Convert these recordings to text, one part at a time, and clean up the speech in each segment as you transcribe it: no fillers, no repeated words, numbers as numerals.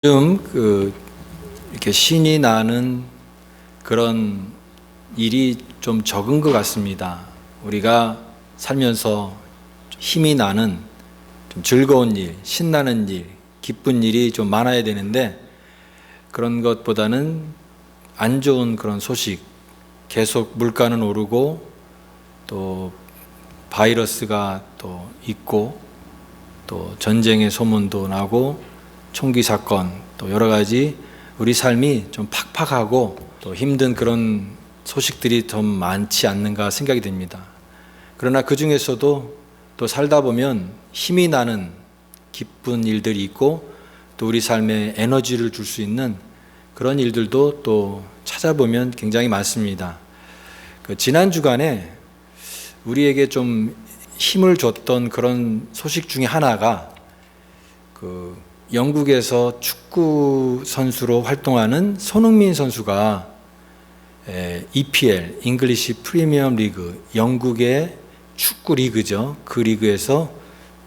요즘 이렇게 신이 나는 그런 일이 좀 적은 것 같습니다. 우리가 살면서 힘이 나는 좀 즐거운 일, 신나는 일, 기쁜 일이 좀 많아야 되는데 그런 것보다는 안 좋은 그런 소식, 계속 물가는 오르고 또 바이러스가 또 있고 또 전쟁의 소문도 나고 총기 사건, 또 여러 가지 우리 삶이 좀 팍팍하고 또 힘든 그런 소식들이 좀 많지 않는가 생각이 됩니다. 그러나 그 중에서도 또 살다 보면 힘이 나는 기쁜 일들이 있고 또 우리 삶에 에너지를 줄 수 있는 그런 일들도 또 찾아보면 굉장히 많습니다. 지난 주간에 우리에게 좀 힘을 줬던 그런 소식 중에 하나가 영국에서 축구 선수로 활동하는 손흥민 선수가 EPL, 잉글리시 프리미엄 리그, 영국의 축구 리그죠. 그 리그에서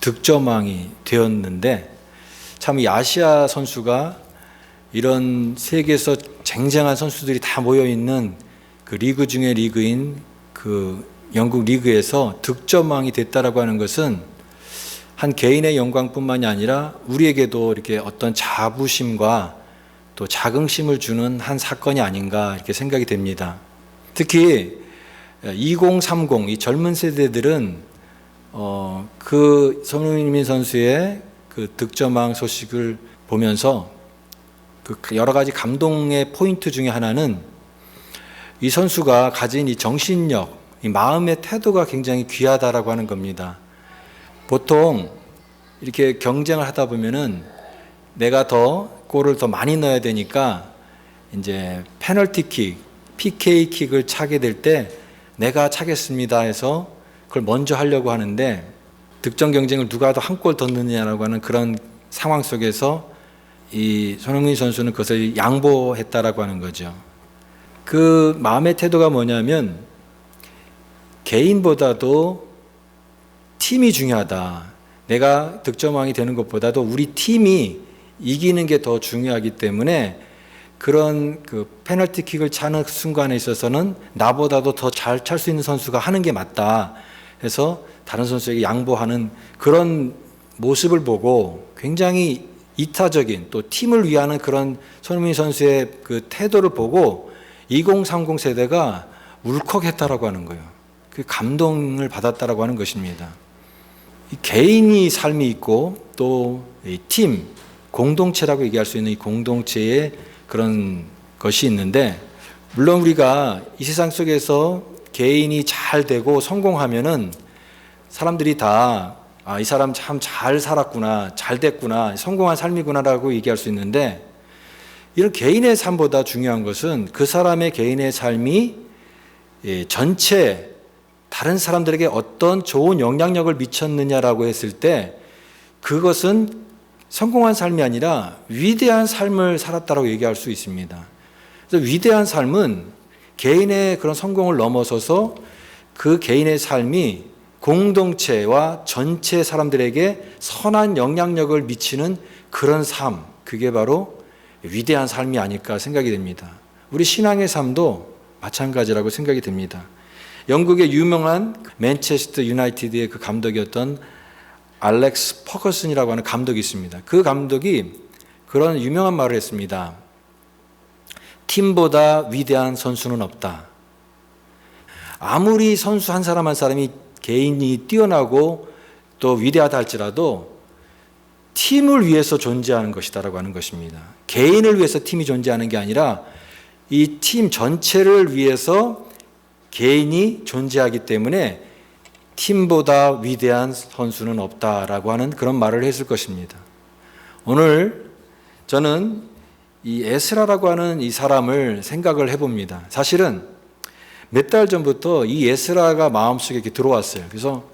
득점왕이 되었는데 참 이 아시아 선수가 이런 세계에서 쟁쟁한 선수들이 다 모여 있는 그 리그 중의 리그인 그 영국 리그에서 득점왕이 됐다라고 하는 것은 한 개인의 영광뿐만이 아니라 우리에게도 이렇게 어떤 자부심과 또 자긍심을 주는 한 사건이 아닌가 이렇게 생각이 됩니다. 특히 2030 이 젊은 세대들은 그 손흥민 선수의 그 득점왕 소식을 보면서 그 여러 가지 감동의 포인트 중에 하나는 이 선수가 가진 이 정신력, 이 마음의 태도가 굉장히 귀하다라고 하는 겁니다. 보통 이렇게 경쟁을 하다 보면은 내가 더 골을 더 많이 넣어야 되니까 이제 페널티킥, PK킥을 차게 될 때 내가 차겠습니다 해서 그걸 먼저 하려고 하는데 득점 경쟁을 누가 더 한 골 더 넣느냐라고 하는 그런 상황 속에서 이 손흥민 선수는 그것을 양보했다라고 하는 거죠. 그 마음의 태도가 뭐냐면 개인보다도 팀이 중요하다. 내가 득점왕이 되는 것보다도 우리 팀이 이기는 게 더 중요하기 때문에 그런 그 페널티킥을 차는 순간에 있어서는 나보다도 더 잘 찰 수 있는 선수가 하는 게 맞다 해서 다른 선수에게 양보하는 그런 모습을 보고 굉장히 이타적인 또 팀을 위하는 그런 손흥민 선수의 그 태도를 보고 2030 세대가 울컥했다라고 하는 거예요. 그 감동을 받았다라고 하는 것입니다. 개인이 삶이 있고 또 팀, 공동체라고 얘기할 수 있는 이 공동체의 그런 것이 있는데 물론 우리가 이 세상 속에서 개인이 잘 되고 성공하면은 사람들이 다 이 사람 참 잘 살았구나, 잘 됐구나, 성공한 삶이구나라고 얘기할 수 있는데 이런 개인의 삶보다 중요한 것은 그 사람의 개인의 삶이 전체 다른 사람들에게 어떤 좋은 영향력을 미쳤느냐라고 했을 때 그것은 성공한 삶이 아니라 위대한 삶을 살았다라고 얘기할 수 있습니다. 그래서 위대한 삶은 개인의 그런 성공을 넘어서서 그 개인의 삶이 공동체와 전체 사람들에게 선한 영향력을 미치는 그런 삶, 그게 바로 위대한 삶이 아닐까 생각이 됩니다. 우리 신앙의 삶도 마찬가지라고 생각이 됩니다. 영국의 유명한 맨체스터 유나이티드의 그 감독이었던 알렉스 퍼거슨이라고 하는 감독이 있습니다. 그 감독이 그런 유명한 말을 했습니다. 팀보다 위대한 선수는 없다. 아무리 선수 한 사람 한 사람이 개인이 뛰어나고 또 위대하다 할지라도 팀을 위해서 존재하는 것이다라고 하는 것입니다. 개인을 위해서 팀이 존재하는 게 아니라 이 팀 전체를 위해서 개인이 존재하기 때문에 팀보다 위대한 선수는 없다라고 하는 그런 말을 했을 것입니다. 오늘 저는 이 에스라라고 하는 이 사람을 생각을 해봅니다. 사실은 몇 달 전부터 이 에스라가 마음속에 이렇게 들어왔어요. 그래서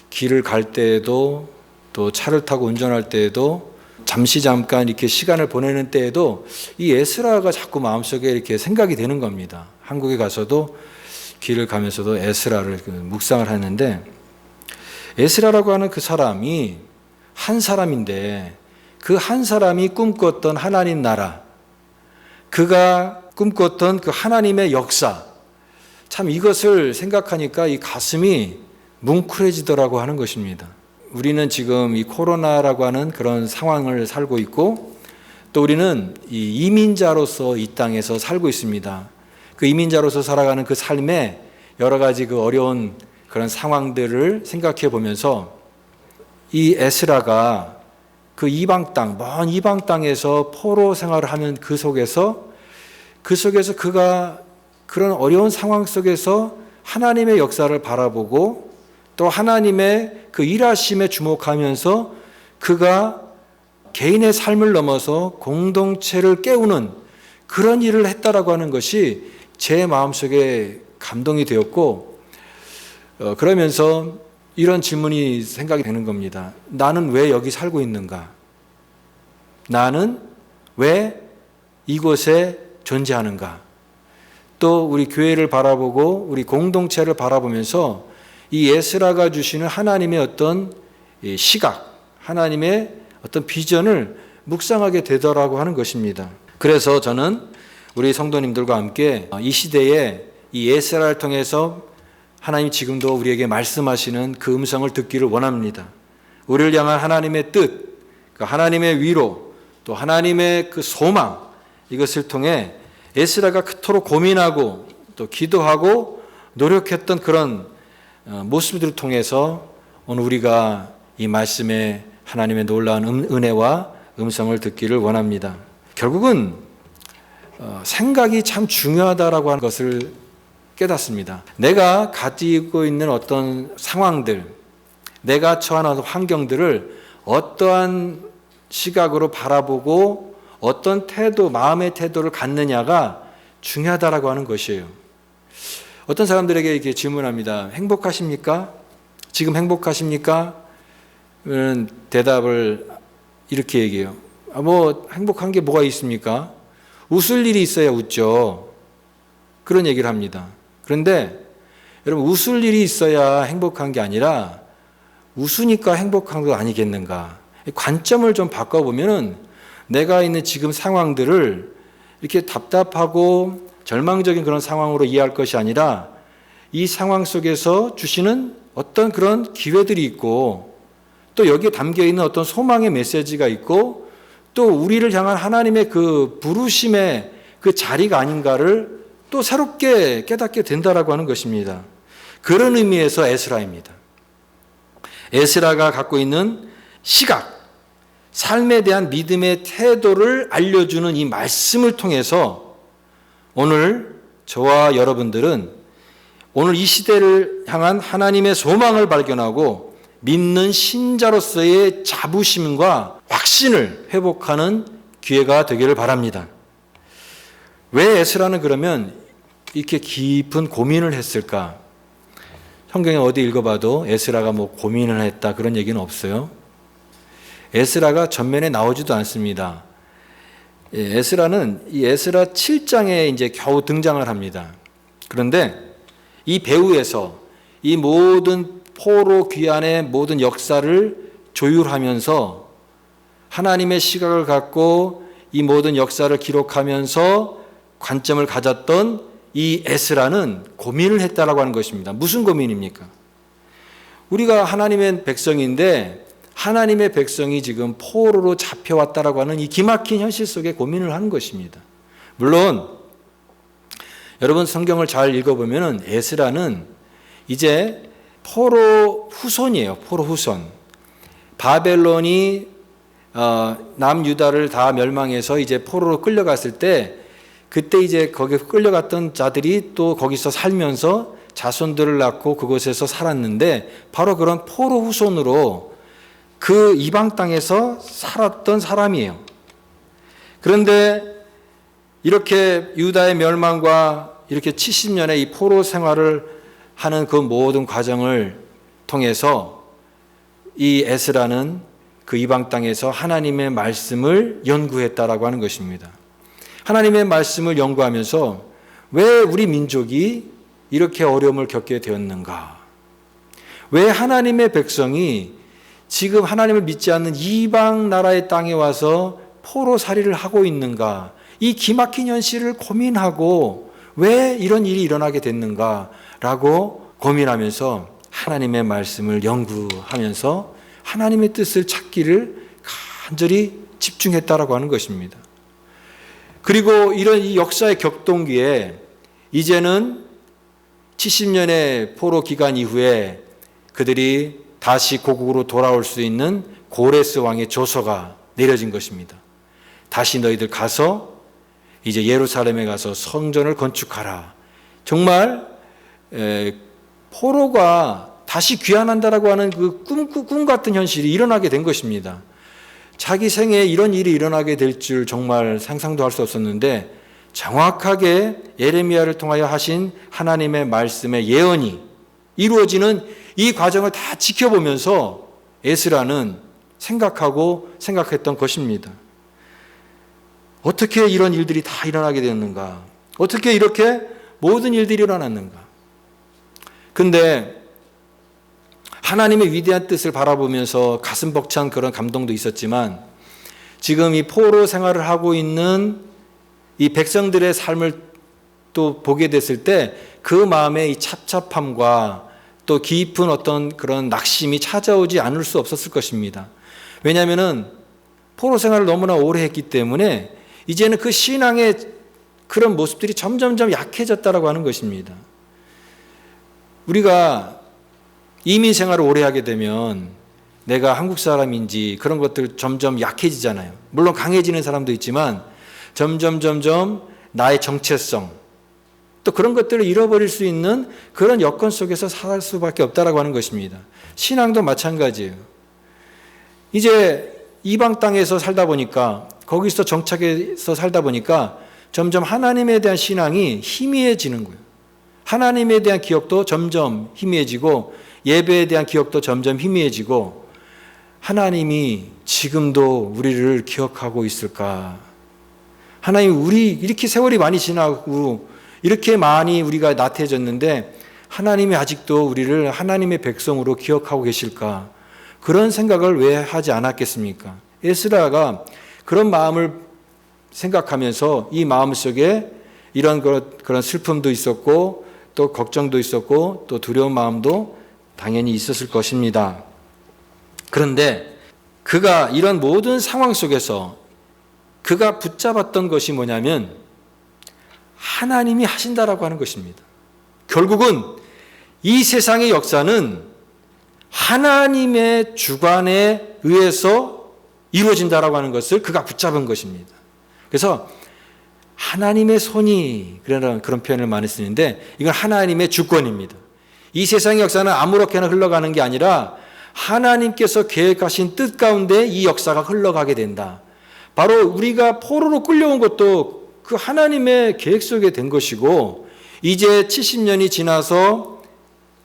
길을 갈 때에도 또 차를 타고 운전할 때에도 잠깐 이렇게 시간을 보내는 때에도 이 에스라가 자꾸 마음속에 이렇게 생각이 되는 겁니다. 한국에 가서도 길을 가면서도 에스라를 묵상을 하는데 에스라라고 하는 그 사람이 한 사람인데 그 한 사람이 꿈꿨던 하나님 나라, 그가 꿈꿨던 그 하나님의 역사, 참 이것을 생각하니까 이 가슴이 뭉클해지더라고 하는 것입니다. 우리는 지금 이 코로나라고 하는 그런 상황을 살고 있고, 또 우리는 이 이민자로서 이 땅에서 살고 있습니다. 그 이민자로서 살아가는 그 삶에 여러 가지 그 어려운 그런 상황들을 생각해 보면서 이 에스라가 그 이방 땅, 먼 이방 땅에서 포로 생활을 하면 그 속에서 그가 그런 어려운 상황 속에서 하나님의 역사를 바라보고 또 하나님의 그 일하심에 주목하면서 그가 개인의 삶을 넘어서 공동체를 깨우는 그런 일을 했다라고 하는 것이 제 마음속에 감동이 되었고, 그러면서 이런 질문이 생각이 되는 겁니다. 나는 왜 여기 살고 있는가? 나는 왜 이곳에 존재하는가? 또 우리 교회를 바라보고 우리 공동체를 바라보면서 이 에스라가 주시는 하나님의 어떤 시각, 하나님의 어떤 비전을 묵상하게 되더라고 하는 것입니다. 그래서 저는 우리 성도님들과 함께 이 시대에 이 에스라를 통해서 하나님 지금도 우리에게 말씀하시는 그 음성을 듣기를 원합니다. 우리를 향한 하나님의 뜻, 그 하나님의 위로, 또 하나님의 그 소망, 이것을 통해 에스라가 그토록 고민하고 또 기도하고 노력했던 그런 모습들을 통해서 오늘 우리가 이 말씀에 하나님의 놀라운 은혜와 음성을 듣기를 원합니다. 결국은 생각이 참 중요하다라고 하는 것을 깨닫습니다. 내가 가지고 있는 어떤 상황들, 내가 처한 환경들을 어떠한 시각으로 바라보고 어떤 태도, 마음의 태도를 갖느냐가 중요하다라고 하는 것이에요. 어떤 사람들에게 이렇게 질문합니다. 행복하십니까? 지금 행복하십니까? 대답을 이렇게 얘기해요. 뭐 행복한 게 뭐가 있습니까? 웃을 일이 있어야 웃죠. 그런 얘기를 합니다. 그런데 여러분, 웃을 일이 있어야 행복한 게 아니라 웃으니까 행복한 거 아니겠는가? 관점을 좀 바꿔보면은 내가 있는 지금 상황들을 이렇게 답답하고 절망적인 그런 상황으로 이해할 것이 아니라 이 상황 속에서 주시는 어떤 그런 기회들이 있고 또 여기에 담겨 있는 어떤 소망의 메시지가 있고 또 우리를 향한 하나님의 그 부르심의 그 자리가 아닌가를 또 새롭게 깨닫게 된다라고 하는 것입니다. 그런 의미에서 에스라입니다. 에스라가 갖고 있는 시각, 삶에 대한 믿음의 태도를 알려주는 이 말씀을 통해서 오늘 저와 여러분들은 오늘 이 시대를 향한 하나님의 소망을 발견하고 믿는 신자로서의 자부심과 확신을 회복하는 기회가 되기를 바랍니다. 왜 에스라는 그러면 이렇게 깊은 고민을 했을까? 성경에 어디 읽어봐도 에스라가 뭐 고민을 했다 그런 얘기는 없어요. 에스라가 전면에 나오지도 않습니다. 에스라는 이 에스라 7장에 이제 겨우 등장을 합니다. 그런데 이 배후에서 이 모든 포로 귀환의 모든 역사를 조율하면서 하나님의 시각을 갖고 이 모든 역사를 기록하면서 관점을 가졌던 이 에스라는 고민을 했다라고 하는 것입니다. 무슨 고민입니까? 우리가 하나님의 백성인데 하나님의 백성이 지금 포로로 잡혀왔다라고 하는 이 기막힌 현실 속에 고민을 하는 것입니다. 물론 여러분 성경을 잘 읽어보면 에스라는 이제 포로 후손이에요. 포로 후손. 바벨론이 남유다를 다 멸망해서 이제 포로로 끌려갔을 때 그때 이제 거기 끌려갔던 자들이 또 거기서 살면서 자손들을 낳고 그곳에서 살았는데 바로 그런 포로 후손으로 그 이방 땅에서 살았던 사람이에요. 그런데 이렇게 유다의 멸망과 이렇게 70년의 이 포로 생활을 하는 그 모든 과정을 통해서 이 에스라는 그 이방 땅에서 하나님의 말씀을 연구했다라고 하는 것입니다. 하나님의 말씀을 연구하면서 왜 우리 민족이 이렇게 어려움을 겪게 되었는가? 왜 하나님의 백성이 지금 하나님을 믿지 않는 이방 나라의 땅에 와서 포로살이를 하고 있는가? 이 기막힌 현실을 고민하고 왜 이런 일이 일어나게 됐는가라고 고민하면서 하나님의 말씀을 연구하면서 하나님의 뜻을 찾기를 간절히 집중했다라고 하는 것입니다. 그리고 이런 이 역사의 격동기에 이제는 70년의 포로 기간 이후에 그들이 다시 고국으로 돌아올 수 있는 고레스 왕의 조서가 내려진 것입니다. 다시 너희들 가서 이제 예루살렘에 가서 성전을 건축하라. 정말 포로가 다시 귀환한다라고 하는 그 꿈 같은 현실이 일어나게 된 것입니다. 자기 생에 이런 일이 일어나게 될 줄 정말 상상도 할 수 없었는데 정확하게 예레미야를 통하여 하신 하나님의 말씀의 예언이 이루어지는 이 과정을 다 지켜보면서 에스라는 생각했던 것입니다. 어떻게 이런 일들이 다 일어나게 되었는가? 어떻게 이렇게 모든 일들이 일어났는가? 근데 하나님의 위대한 뜻을 바라보면서 가슴 벅찬 그런 감동도 있었지만 지금 이 포로 생활을 하고 있는 이 백성들의 삶을 또 보게 됐을 때 그 마음에 이 찹찹함과 또 깊은 어떤 그런 낙심이 찾아오지 않을 수 없었을 것입니다. 왜냐하면은 포로 생활을 너무나 오래 했기 때문에 이제는 그 신앙의 그런 모습들이 점점점 약해졌다라고 하는 것입니다. 우리가 이민 생활을 오래 하게 되면 내가 한국 사람인지 그런 것들 점점 약해지잖아요. 물론 강해지는 사람도 있지만 점점 나의 정체성 또 그런 것들을 잃어버릴 수 있는 그런 여건 속에서 살 수밖에 없다라고 하는 것입니다. 신앙도 마찬가지예요. 이제 이방 땅에서 살다 보니까 거기서 정착해서 살다 보니까 점점 하나님에 대한 신앙이 희미해지는 거예요. 하나님에 대한 기억도 점점 희미해지고 예배에 대한 기억도 점점 희미해지고 하나님이 지금도 우리를 기억하고 있을까? 하나님 우리 이렇게 세월이 많이 지나고 이렇게 많이 우리가 나태해졌는데 하나님이 아직도 우리를 하나님의 백성으로 기억하고 계실까? 그런 생각을 왜 하지 않았겠습니까? 에스라가 그런 마음을 생각하면서 이 마음속에 이런 그런 슬픔도 있었고 또 걱정도 있었고 또 두려운 마음도 당연히 있었을 것입니다. 그런데 그가 이런 모든 상황 속에서 그가 붙잡았던 것이 뭐냐면 하나님이 하신다라고 하는 것입니다. 결국은 이 세상의 역사는 하나님의 주관에 의해서 이루어진다라고 하는 것을 그가 붙잡은 것입니다. 그래서 하나님의 손이 그런 표현을 많이 쓰는데 이건 하나님의 주권입니다. 이 세상의 역사는 아무렇게나 흘러가는 게 아니라 하나님께서 계획하신 뜻 가운데 이 역사가 흘러가게 된다. 바로 우리가 포로로 끌려온 것도 그 하나님의 계획 속에 된 것이고 이제 70년이 지나서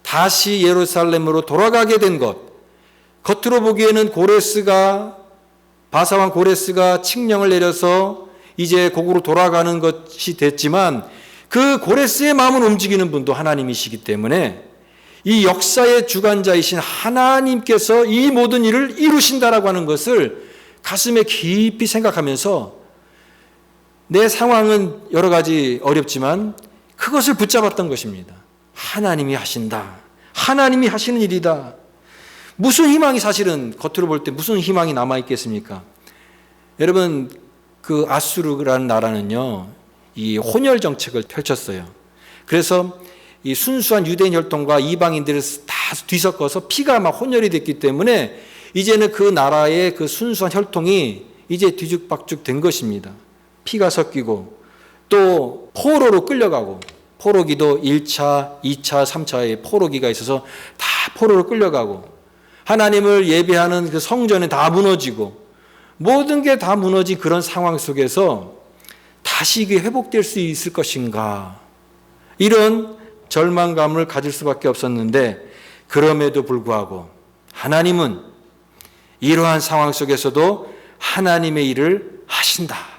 다시 예루살렘으로 돌아가게 된 것, 겉으로 보기에는 바사왕 고레스가 칙령을 내려서 이제 고국으로 돌아가는 것이 됐지만 그 고레스의 마음을 움직이는 분도 하나님이시기 때문에 이 역사의 주관자이신 하나님께서 이 모든 일을 이루신다라고 하는 것을 가슴에 깊이 생각하면서 내 상황은 여러 가지 어렵지만 그것을 붙잡았던 것입니다. 하나님이 하신다. 하나님이 하시는 일이다. 무슨 희망이 사실은 겉으로 볼 때 무슨 희망이 남아있겠습니까? 여러분 그 아수르라는 나라는요 이 혼혈 정책을 펼쳤어요. 그래서 이 순수한 유대인 혈통과 이방인들을 다 뒤섞어서 피가 막 혼혈이 됐기 때문에 이제는 그 나라의 그 순수한 혈통이 이제 뒤죽박죽 된 것입니다. 피가 섞이고 또 포로로 끌려가고 포로기도 1차, 2차, 3차의 포로기가 있어서 다 포로로 끌려가고 하나님을 예배하는 그 성전에 다 무너지고 모든 게 다 무너진 그런 상황 속에서 다시 이게 회복될 수 있을 것인가 이런 절망감을 가질 수밖에 없었는데 그럼에도 불구하고 하나님은 이러한 상황 속에서도 하나님의 일을 하신다.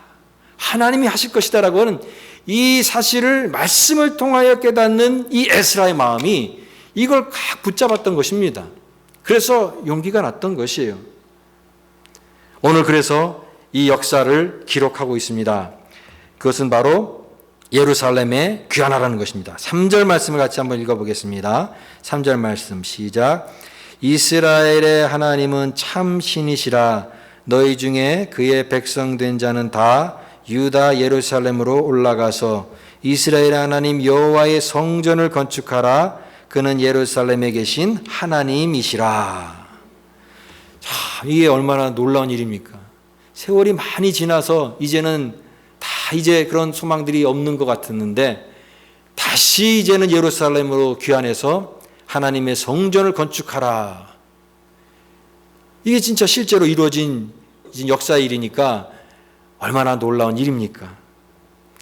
하나님이 하실 것이다라고 하는 이 사실을 말씀을 통하여 깨닫는 이 에스라의 마음이 이걸 각 붙잡았던 것입니다. 그래서 용기가 났던 것이에요. 오늘 그래서 이 역사를 기록하고 있습니다. 그것은 바로 예루살렘에 귀환하라는 것입니다. 3절 말씀을 같이 한번 읽어보겠습니다. 3절 말씀 시작. 이스라엘의 하나님은 참 신이시라. 너희 중에 그의 백성 된 자는 다 유다 예루살렘으로 올라가서 이스라엘의 하나님 여호와의 성전을 건축하라. 그는 예루살렘에 계신 하나님이시라. 자, 이게 얼마나 놀라운 일입니까? 세월이 많이 지나서 이제는 다 이제 그런 소망들이 없는 것 같았는데 다시 이제는 예루살렘으로 귀환해서 하나님의 성전을 건축하라. 이게 진짜 실제로 이루어진 역사의 일이니까 얼마나 놀라운 일입니까?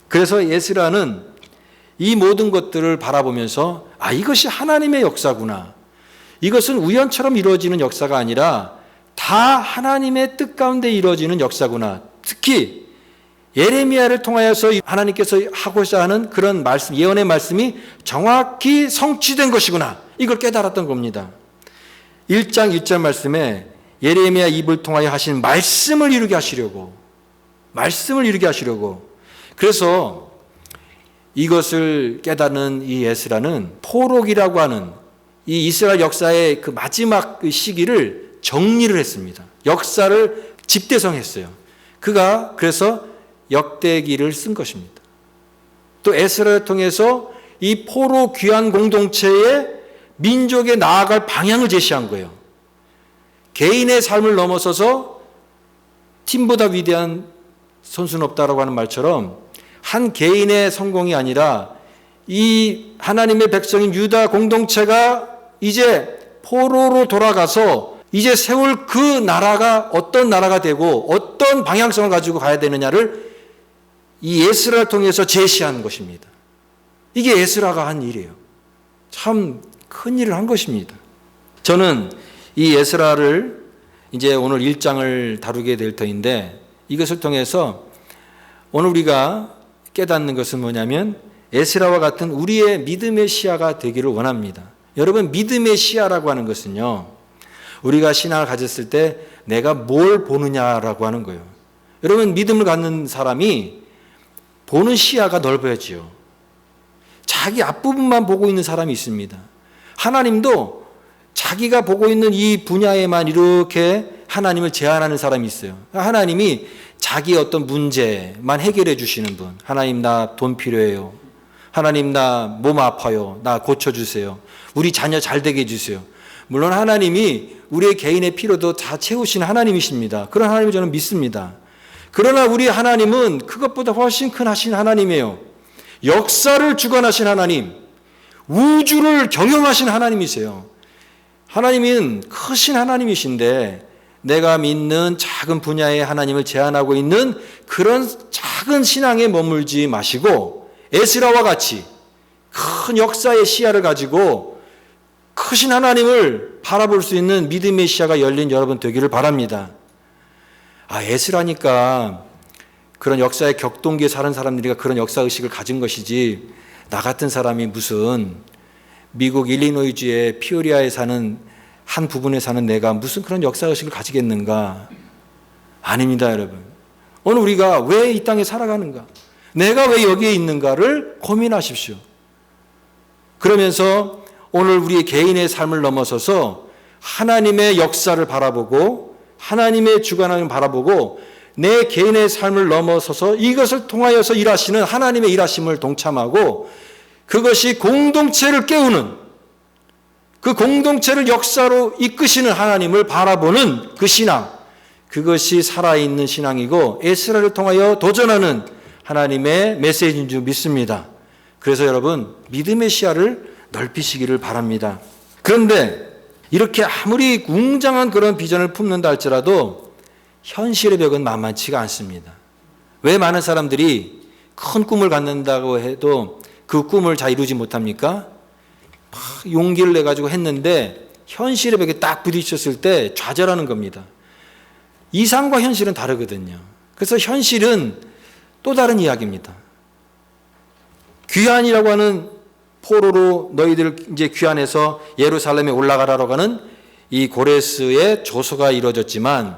그래서 에스라는 이 모든 것들을 바라보면서 이것이 하나님의 역사구나. 이것은 우연처럼 이루어지는 역사가 아니라 다 하나님의 뜻 가운데 이루어지는 역사구나. 특히 예레미야를 통하여서 하나님께서 하고자 하는 그런 말씀, 예언의 말씀이 정확히 성취된 것이구나. 이걸 깨달았던 겁니다. 1장 1절 말씀에 예레미야 입을 통하여 하신 말씀을 이루게 하시려고 그래서 이것을 깨닫는 이 에스라는 포록이라고 하는 이 이스라엘 역사의 그 마지막 시기를 정리를 했습니다. 역사를 집대성했어요. 그가 그래서 역대기를 쓴 것입니다. 또 에스라를 통해서 이 포로 귀환 공동체의 민족에 나아갈 방향을 제시한 거예요. 개인의 삶을 넘어서서 팀보다 위대한 선수는 없다라고 하는 말처럼 한 개인의 성공이 아니라 이 하나님의 백성인 유다 공동체가 이제 포로로 돌아가서 이제 세울 그 나라가 어떤 나라가 되고 어떤 방향성을 가지고 가야 되느냐를 이 에스라를 통해서 제시한 것입니다. 이게 에스라가 한 일이에요. 참 큰 일을 한 것입니다. 저는 이 에스라를 이제 오늘 1장을 다루게 될 터인데 이것을 통해서 오늘 우리가 깨닫는 것은 뭐냐면 에스라와 같은 우리의 믿음의 시야가 되기를 원합니다. 여러분, 믿음의 시야라고 하는 것은요, 우리가 신앙을 가졌을 때 내가 뭘 보느냐라고 하는 거예요. 여러분, 믿음을 갖는 사람이 보는 시야가 넓어야지요. 자기 앞부분만 보고 있는 사람이 있습니다. 하나님도 자기가 보고 있는 이 분야에만 이렇게 하나님을 제한하는 사람이 있어요. 하나님이 자기 어떤 문제만 해결해 주시는 분. 하나님, 나 돈 필요해요. 하나님, 나 몸 아파요. 나 고쳐주세요. 우리 자녀 잘 되게 해주세요. 물론 하나님이 우리의 개인의 필요도 다 채우시는 하나님이십니다. 그런 하나님을 저는 믿습니다. 그러나 우리 하나님은 그것보다 훨씬 큰 하신 하나님이에요. 역사를 주관하신 하나님, 우주를 경영하신 하나님이세요. 하나님은 크신 하나님이신데 내가 믿는 작은 분야의 하나님을 제한하고 있는 그런 작은 신앙에 머물지 마시고 에스라와 같이 큰 역사의 시야를 가지고 크신 하나님을 바라볼 수 있는 믿음의 시야가 열린 여러분 되기를 바랍니다. 에스라니까 그런 역사의 격동기에 사는 사람들이 그런 역사의식을 가진 것이지 나 같은 사람이 무슨 미국 일리노이주의 피오리아에 사는 한 부분에 사는 내가 무슨 그런 역사의식을 가지겠는가? 아닙니다, 여러분. 오늘 우리가 왜 이 땅에 살아가는가? 내가 왜 여기에 있는가를 고민하십시오. 그러면서 오늘 우리의 개인의 삶을 넘어서서 하나님의 역사를 바라보고 하나님의 주관을 바라보고 내 개인의 삶을 넘어서서 이것을 통하여서 일하시는 하나님의 일하심을 동참하고 그것이 공동체를 깨우는 그 공동체를 역사로 이끄시는 하나님을 바라보는 그 신앙, 그것이 살아있는 신앙이고 에스라를 통하여 도전하는 하나님의 메시지인 줄 믿습니다. 그래서 여러분, 믿음의 시야를 넓히시기를 바랍니다. 그런데 이렇게 아무리 웅장한 그런 비전을 품는다 할지라도 현실의 벽은 만만치가 않습니다. 왜 많은 사람들이 큰 꿈을 갖는다고 해도 그 꿈을 잘 이루지 못합니까? 막 용기를 내가지고 했는데 현실의 벽에 딱 부딪혔을 때 좌절하는 겁니다. 이상과 현실은 다르거든요. 그래서 현실은 또 다른 이야기입니다. 귀환이라고 하는 포로로 너희들 이제 귀환해서 예루살렘에 올라가라고 하는 이 고레스의 조소가 이루어졌지만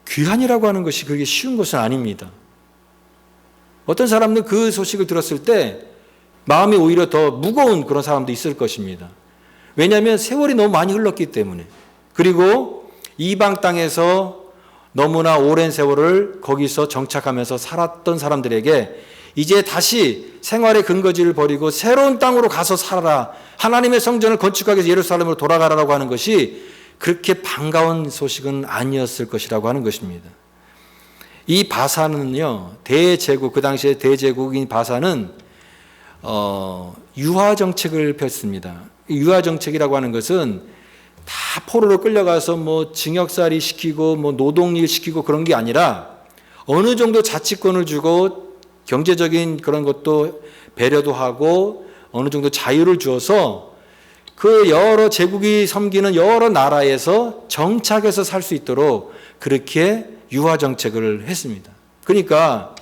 귀환이라고 하는 것이 그렇게 쉬운 것은 아닙니다. 어떤 사람은 그 소식을 들었을 때 마음이 오히려 더 무거운 그런 사람도 있을 것입니다. 왜냐하면 세월이 너무 많이 흘렀기 때문에, 그리고 이방 땅에서 너무나 오랜 세월을 거기서 정착하면서 살았던 사람들에게 이제 다시 생활의 근거지를 버리고 새로운 땅으로 가서 살아라, 하나님의 성전을 건축하기 위해서 예루살렘으로 돌아가라고 하는 것이 그렇게 반가운 소식은 아니었을 것이라고 하는 것입니다. 이 바사는요, 대제국, 그 당시에 대제국인 바사는 유화 정책을 폈습니다. 유화 정책이라고 하는 것은 다 포로로 끌려가서 뭐 징역살이 시키고 뭐 노동일 시키고 그런 게 아니라 어느 정도 자치권을 주고 경제적인 그런 것도 배려도 하고 어느 정도 자유를 주어서 그 여러 제국이 섬기는 여러 나라에서 정착해서 살 수 있도록 그렇게 유화 정책을 했습니다. 그러니까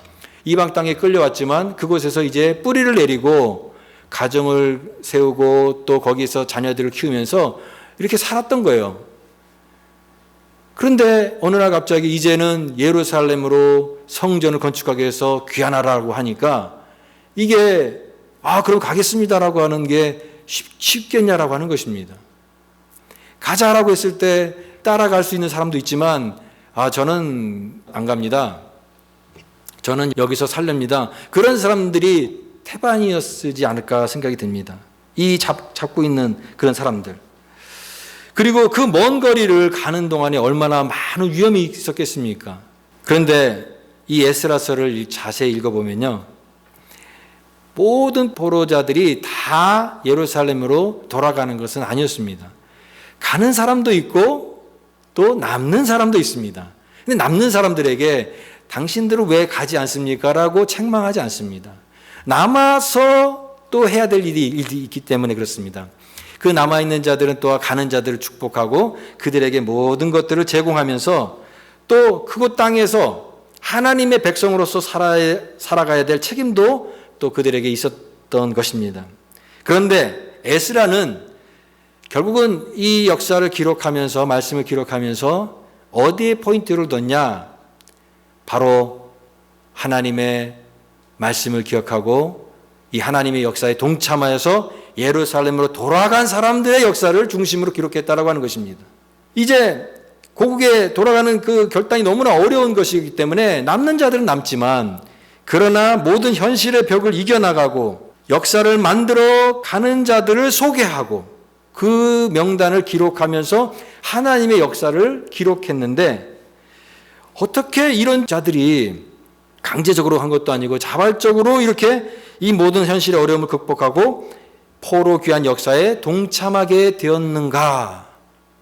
이방 땅에 끌려왔지만 그곳에서 이제 뿌리를 내리고 가정을 세우고 또 거기서 자녀들을 키우면서 이렇게 살았던 거예요. 그런데 어느 날 갑자기 이제는 예루살렘으로 성전을 건축하기 위해서 귀환하라고 하니까 이게 그럼 가겠습니다라고 하는 게 쉽겠냐라고 하는 것입니다. 가자라고 했을 때 따라갈 수 있는 사람도 있지만 저는 안 갑니다. 저는 여기서 살렵니다. 그런 사람들이 태반이었지 않을까 생각이 듭니다. 이 잡고 있는 그런 사람들. 그리고 그 먼 거리를 가는 동안에 얼마나 많은 위험이 있었겠습니까? 그런데 이 에스라서를 자세히 읽어보면요, 모든 포로자들이 다 예루살렘으로 돌아가는 것은 아니었습니다. 가는 사람도 있고 또 남는 사람도 있습니다. 근데 남는 사람들에게 당신들은 왜 가지 않습니까? 라고 책망하지 않습니다. 남아서 또 해야 될 일이 있기 때문에 그렇습니다. 그 남아있는 자들은 또 가는 자들을 축복하고 그들에게 모든 것들을 제공하면서 또 그곳 땅에서 하나님의 백성으로서 살아가야 될 책임도 또 그들에게 있었던 것입니다. 그런데 에스라는 결국은 이 역사를 기록하면서 말씀을 기록하면서 어디에 포인트를 뒀냐? 바로 하나님의 말씀을 기억하고 이 하나님의 역사에 동참하여서 예루살렘으로 돌아간 사람들의 역사를 중심으로 기록했다라고 하는 것입니다. 이제 고국에 돌아가는 그 결단이 너무나 어려운 것이기 때문에 남는 자들은 남지만 그러나 모든 현실의 벽을 이겨나가고 역사를 만들어 가는 자들을 소개하고 그 명단을 기록하면서 하나님의 역사를 기록했는데 어떻게 이런 자들이 강제적으로 한 것도 아니고 자발적으로 이렇게 이 모든 현실의 어려움을 극복하고 포로 귀환 역사에 동참하게 되었는가라고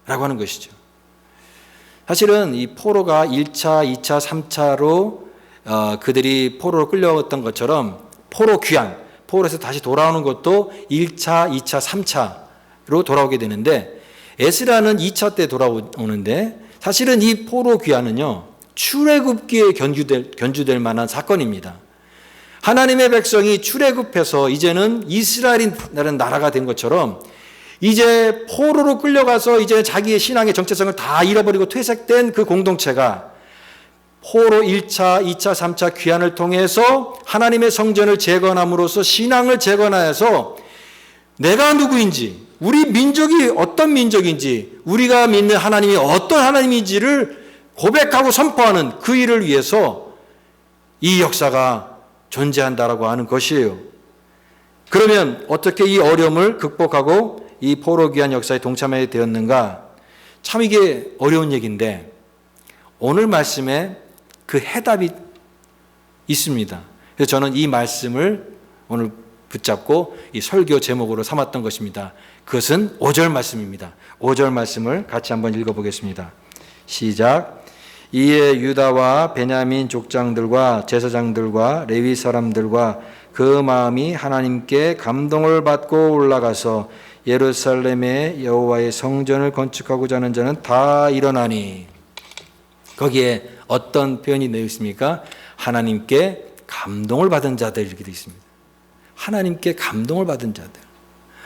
하는 것이죠. 사실은 이 포로가 1차, 2차, 3차로 그들이 포로로 끌려왔던 것처럼 포로 귀환, 포로에서 다시 돌아오는 것도 1차, 2차, 3차로 돌아오게 되는데 에스라는 2차 때 돌아오는데 사실은 이 포로 귀환은요, 출애굽기에 견주될 만한 사건입니다. 하나님의 백성이 출애굽해서 이제는 이스라엘이라는 나라가 된 것처럼 이제 포로로 끌려가서 이제 자기의 신앙의 정체성을 다 잃어버리고 퇴색된 그 공동체가 포로 1차, 2차, 3차 귀환을 통해서 하나님의 성전을 재건함으로써 신앙을 재건하여서 내가 누구인지, 우리 민족이 어떤 민족인지, 우리가 믿는 하나님이 어떤 하나님인지를 고백하고 선포하는 그 일을 위해서 이 역사가 존재한다라고 하는 것이에요. 그러면 어떻게 이 어려움을 극복하고 이 포로 귀환 역사에 동참하게 되었는가? 참 이게 어려운 얘기인데 오늘 말씀에 그 해답이 있습니다. 그래서 저는 이 말씀을 오늘 붙잡고 이 설교 제목으로 삼았던 것입니다. 그것은 5절 말씀입니다. 5절 말씀을 같이 한번 읽어보겠습니다. 시작. 이에 유다와 베냐민 족장들과 제사장들과 레위 사람들과 그 마음이 하나님께 감동을 받고 올라가서 예루살렘에 여호와의 성전을 건축하고자 하는 자는 다 일어나니. 거기에 어떤 표현이 되어 있습니까? 하나님께 감동을 받은 자들 이렇게 되어 있습니다. 하나님께 감동을 받은 자들.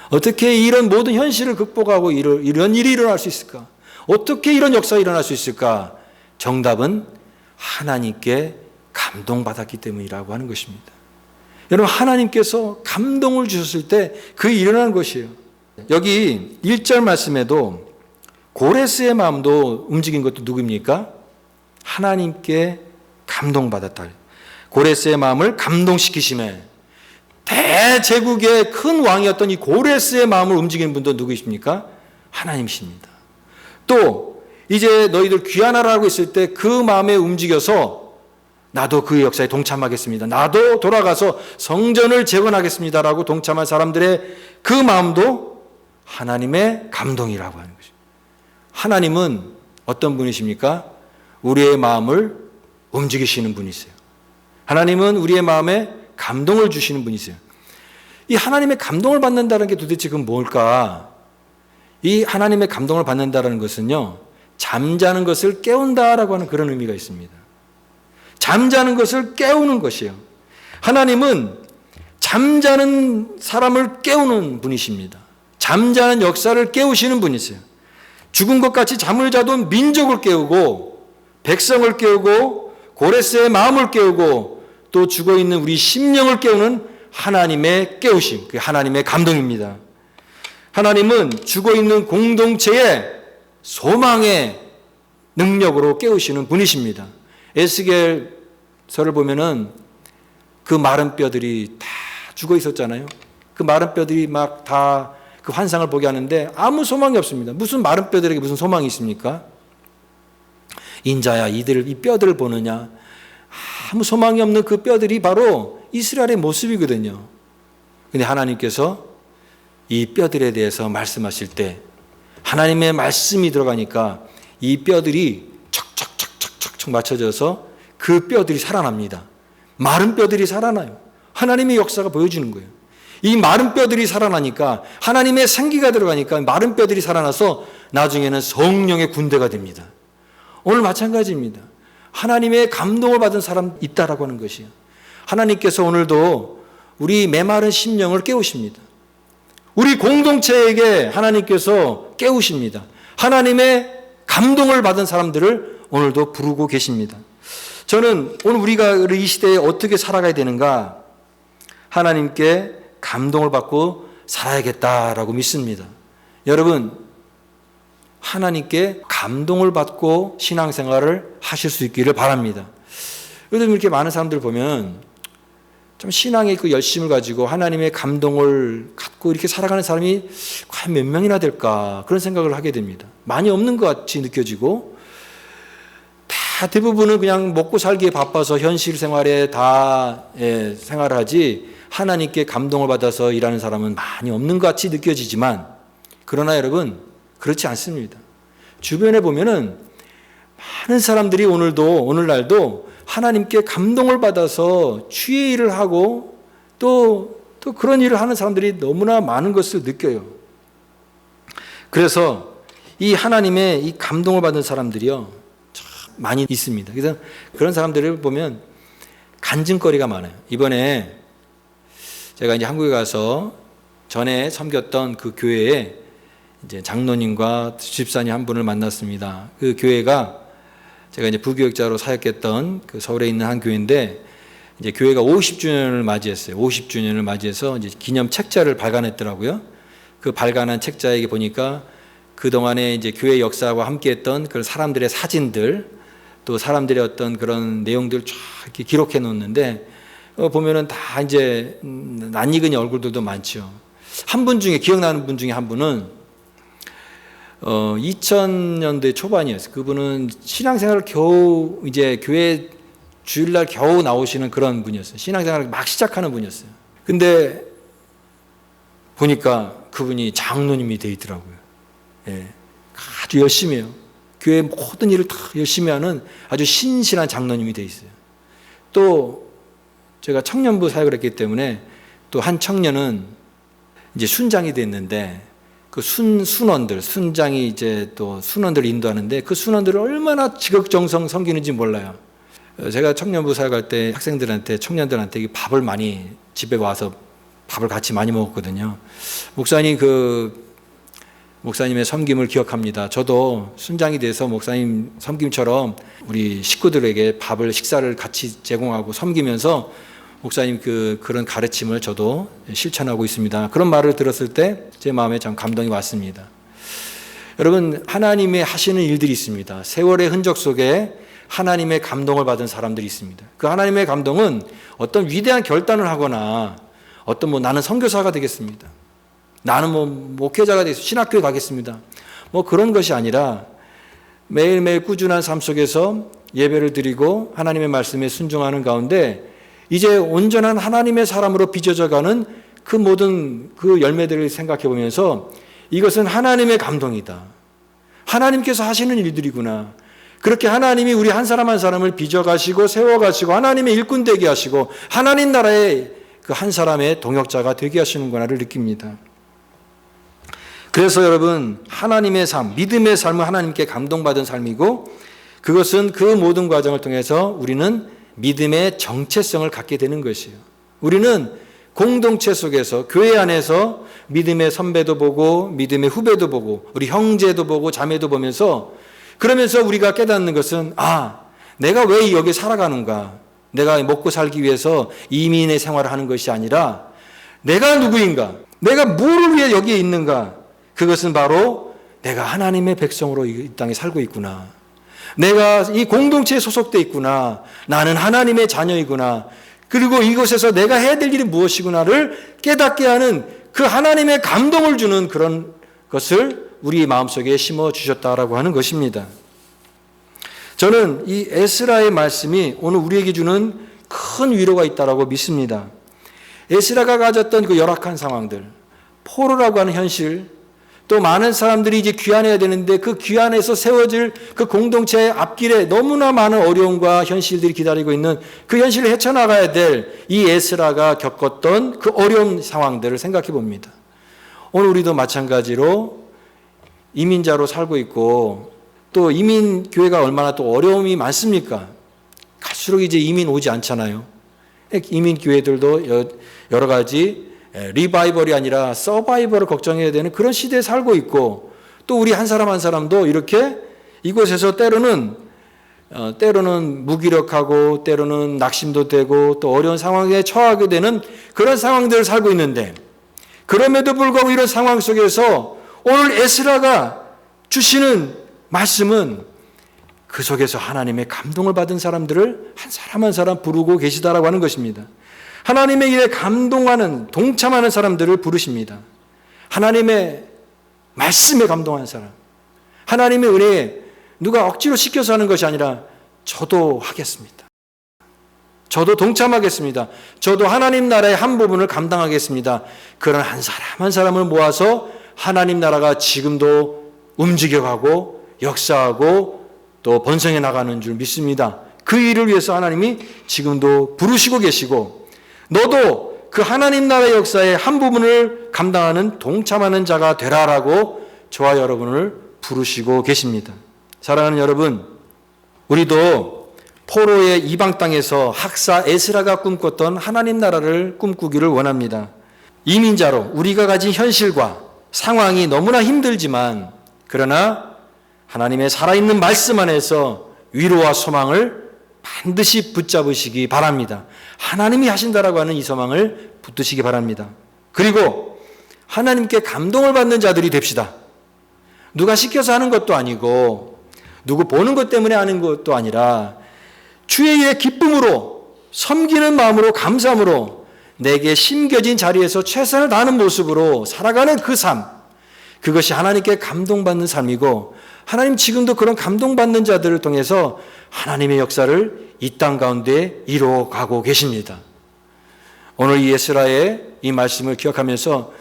어떻게 이런 모든 현실을 극복하고 이런 일이 일어날 수 있을까? 어떻게 이런 역사가 일어날 수 있을까? 정답은 하나님께 감동받았기 때문이라고 하는 것입니다. 여러분, 하나님께서 감동을 주셨을 때 그 일어나는 것이에요. 여기 1절 말씀에도 고레스의 마음도 움직인 것도 누구입니까? 하나님께 감동받았다. 고레스의 마음을 감동시키심에 대제국의 큰 왕이었던 이 고레스의 마음을 움직이는 분도 누구이십니까? 하나님이십니다. 또 이제 너희들 귀환하라고 했을 때 그 마음에 움직여서 나도 그 역사에 동참하겠습니다. 나도 돌아가서 성전을 재건하겠습니다라고 동참한 사람들의 그 마음도 하나님의 감동이라고 하는 것입니다. 하나님은 어떤 분이십니까? 우리의 마음을 움직이시는 분이세요. 하나님은 우리의 마음에 감동을 주시는 분이세요. 이 하나님의 감동을 받는다는 게 도대체 그건 뭘까? 이 하나님의 감동을 받는다는 것은요, 잠자는 것을 깨운다라고 하는 그런 의미가 있습니다. 잠자는 것을 깨우는 것이에요. 하나님은 잠자는 사람을 깨우는 분이십니다. 잠자는 역사를 깨우시는 분이세요. 죽은 것 같이 잠을 자던 민족을 깨우고 백성을 깨우고 고레스의 마음을 깨우고 또 죽어있는 우리 심령을 깨우는 하나님의 깨우심, 그게 하나님의 감동입니다. 하나님은 죽어있는 공동체의 소망의 능력으로 깨우시는 분이십니다. 에스겔서를 보면은 그 마른 뼈들이 다 죽어 있었잖아요. 그 마른 뼈들이 막 다 그 환상을 보게 하는데 아무 소망이 없습니다. 무슨 마른 뼈들에게 무슨 소망이 있습니까? 인자야, 이 뼈들을 보느냐? 아무 소망이 없는 그 뼈들이 바로 이스라엘의 모습이거든요. 근데 하나님께서 이 뼈들에 대해서 말씀하실 때 하나님의 말씀이 들어가니까 이 뼈들이 척척척척척 맞춰져서 그 뼈들이 살아납니다. 마른 뼈들이 살아나요. 하나님의 역사가 보여주는 거예요. 이 마른 뼈들이 살아나니까 하나님의 생기가 들어가니까 마른 뼈들이 살아나서 나중에는 성령의 군대가 됩니다. 오늘 마찬가지입니다. 하나님의 감동을 받은 사람 있다라고 하는 것이에요. 하나님께서 오늘도 우리 메마른 심령을 깨우십니다. 우리 공동체에게 하나님께서 깨우십니다. 하나님의 감동을 받은 사람들을 오늘도 부르고 계십니다. 저는 오늘 우리가 이 시대에 어떻게 살아가야 되는가? 하나님께 감동을 받고 살아야겠다라고 믿습니다. 여러분, 하나님께 감동을 받고 신앙생활을 하실 수 있기를 바랍니다. 요즘 이렇게 많은 사람들 보면 좀 신앙의 그 열심을 가지고 하나님의 감동을 갖고 이렇게 살아가는 사람이 과연 몇 명이나 될까, 그런 생각을 하게 됩니다. 많이 없는 것 같이 느껴지고, 다 대부분은 그냥 먹고 살기에 바빠서 현실 생활에 다 생활하지 하나님께 감동을 받아서 일하는 사람은 많이 없는 것 같이 느껴지지만, 그러나 여러분, 그렇지 않습니다. 주변에 보면은 많은 사람들이 오늘날도 하나님께 감동을 받아서 주의 일을 하고 또 그런 일을 하는 사람들이 너무나 많은 것을 느껴요. 그래서 이 하나님의 이 감동을 받은 사람들이요, 참 많이 있습니다. 그래서 그런 사람들을 보면 간증거리가 많아요. 이번에 제가 이제 한국에 가서 전에 섬겼던 그 교회에 이제 장로님과 집사님 한 분을 만났습니다. 그 교회가 제가 이제 부교역자로 사역했던 그 서울에 있는 한 교회인데, 이제 교회가 50주년을 맞이했어요. 50주년을 맞이해서 이제 기념 책자를 발간했더라고요. 그 발간한 책자에 보니까 그동안에 이제 교회 역사와 함께했던 그런 사람들의 사진들, 또 사람들의 어떤 그런 내용들을 쫙 이렇게 기록해 놓는데, 보면은 다 이제 낯익은 얼굴들도 많죠. 한 분 중에, 기억나는 분 중에 한 분은 2000년대 초반이었어요. 그분은 신앙생활을 겨우 이제 교회 주일날 겨우 나오시는 그런 분이었어요. 신앙생활을 막 시작하는 분이었어요. 근데 보니까 그분이 장로님이 돼 있더라고요. 예, 아주 열심히 해요. 교회 모든 일을 다 열심히 하는 아주 신실한 장로님이 돼 있어요. 또 제가 청년부 사역을 했기 때문에 또 한 청년은 이제 순장이 됐는데, 그 순원들, 순장이 이제 또 순원들을 인도하는데 그 순원들을 얼마나 지극정성 섬기는지 몰라요. 제가 청년부 사역할 때 학생들한테, 청년들한테 밥을 많이 집에 와서 밥을 같이 많이 먹었거든요. 목사님의 섬김을 기억합니다. 저도 순장이 돼서 목사님 섬김처럼 우리 식구들에게 식사를 같이 제공하고 섬기면서 목사님 그런 가르침을 저도 실천하고 있습니다. 그런 말을 들었을 때 제 마음에 참 감동이 왔습니다. 여러분, 하나님의 하시는 일들이 있습니다. 세월의 흔적 속에 하나님의 감동을 받은 사람들이 있습니다. 그 하나님의 감동은 어떤 위대한 결단을 하거나 나는 선교사가 되겠습니다. 나는 목회자가 되겠습니다. 신학교에 가겠습니다. 그런 것이 아니라 매일매일 꾸준한 삶 속에서 예배를 드리고 하나님의 말씀에 순종하는 가운데 이제 온전한 하나님의 사람으로 빚어져가는 그 모든 그 열매들을 생각해 보면서 이것은 하나님의 감동이다. 하나님께서 하시는 일들이구나. 그렇게 하나님이 우리 한 사람 한 사람을 빚어가시고 세워가시고 하나님의 일꾼 되게 하시고 하나님 나라의 그 한 사람의 동역자가 되게 하시는구나를 느낍니다. 그래서 여러분, 하나님의 삶, 믿음의 삶은 하나님께 감동받은 삶이고 그것은 그 모든 과정을 통해서 우리는 믿음의 정체성을 갖게 되는 것이에요. 우리는 공동체 속에서 교회 안에서 믿음의 선배도 보고 믿음의 후배도 보고 우리 형제도 보고 자매도 보면서 그러면서 우리가 깨닫는 것은 내가 왜 여기 살아가는가? 내가 먹고 살기 위해서 이민의 생활을 하는 것이 아니라 내가 누구인가? 내가 뭐를 위해 여기에 있는가? 그것은 바로 내가 하나님의 백성으로 이 땅에 살고 있구나. 내가 이 공동체에 소속돼 있구나. 나는 하나님의 자녀이구나. 그리고 이곳에서 내가 해야 될 일이 무엇이구나를 깨닫게 하는 그 하나님의 감동을 주는 그런 것을 우리 마음속에 심어주셨다라고 하는 것입니다. 저는 이 에스라의 말씀이 오늘 우리에게 주는 큰 위로가 있다고 믿습니다. 에스라가 가졌던 그 열악한 상황들, 포로라고 하는 현실, 또 많은 사람들이 이제 귀환해야 되는데 그 귀환에서 세워질 그 공동체의 앞길에 너무나 많은 어려움과 현실들이 기다리고 있는 그 현실을 헤쳐나가야 될 이 에스라가 겪었던 그 어려운 상황들을 생각해 봅니다. 오늘 우리도 마찬가지로 이민자로 살고 있고 또 이민 교회가 얼마나 또 어려움이 많습니까? 갈수록 이제 이민 오지 않잖아요. 이민 교회들도 여러 가지 리바이벌이 아니라 서바이벌을 걱정해야 되는 그런 시대에 살고 있고 또 우리 한 사람 한 사람도 이렇게 이곳에서 때로는 무기력하고 때로는 낙심도 되고 또 어려운 상황에 처하게 되는 그런 상황들을 살고 있는데 그럼에도 불구하고 이런 상황 속에서 오늘 에스라가 주시는 말씀은 그 속에서 하나님의 감동을 받은 사람들을 한 사람 한 사람 부르고 계시다라고 하는 것입니다. 하나님의 일에 감동하는, 동참하는 사람들을 부르십니다. 하나님의 말씀에 감동하는 사람. 하나님의 은혜에 누가 억지로 시켜서 하는 것이 아니라 저도 하겠습니다. 저도 동참하겠습니다. 저도 하나님 나라의 한 부분을 감당하겠습니다. 그런 한 사람 한 사람을 모아서 하나님 나라가 지금도 움직여가고 역사하고 또 번성해 나가는 줄 믿습니다. 그 일을 위해서 하나님이 지금도 부르시고 계시고 너도 그 하나님 나라의 역사의 한 부분을 감당하는 동참하는 자가 되라라고 저와 여러분을 부르시고 계십니다. 사랑하는 여러분, 우리도 포로의 이방 땅에서 학사 에스라가 꿈꿨던 하나님 나라를 꿈꾸기를 원합니다. 이민자로 우리가 가진 현실과 상황이 너무나 힘들지만 그러나 하나님의 살아있는 말씀 안에서 위로와 소망을 반드시 붙잡으시기 바랍니다. 하나님이 하신다라고 하는 이 소망을 붙드시기 바랍니다. 그리고 하나님께 감동을 받는 자들이 됩시다. 누가 시켜서 하는 것도 아니고 누구 보는 것 때문에 하는 것도 아니라 주의 일에 기쁨으로 섬기는 마음으로 감사함으로 내게 심겨진 자리에서 최선을 다하는 모습으로 살아가는 그 삶, 그것이 하나님께 감동받는 삶이고 하나님 지금도 그런 감동받는 자들을 통해서 하나님의 역사를 이 땅 가운데 이루어가고 계십니다. 오늘 이 에스라의 이 말씀을 기억하면서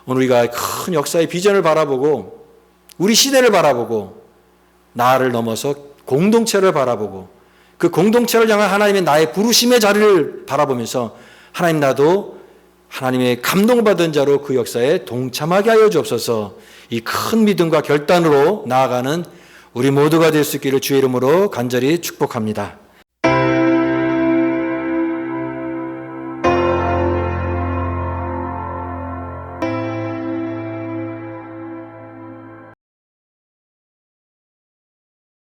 오늘 우리가 큰 역사의 비전을 바라보고 우리 시대를 바라보고 나를 넘어서 공동체를 바라보고 그 공동체를 향한 하나님의 나의 부르심의 자리를 바라보면서 하나님 나도 하나님의 감동받은 자로 그 역사에 동참하게 하여 주옵소서. 이 큰 믿음과 결단으로 나아가는 우리 모두가 될 수 있기를 주의 이름으로 간절히 축복합니다.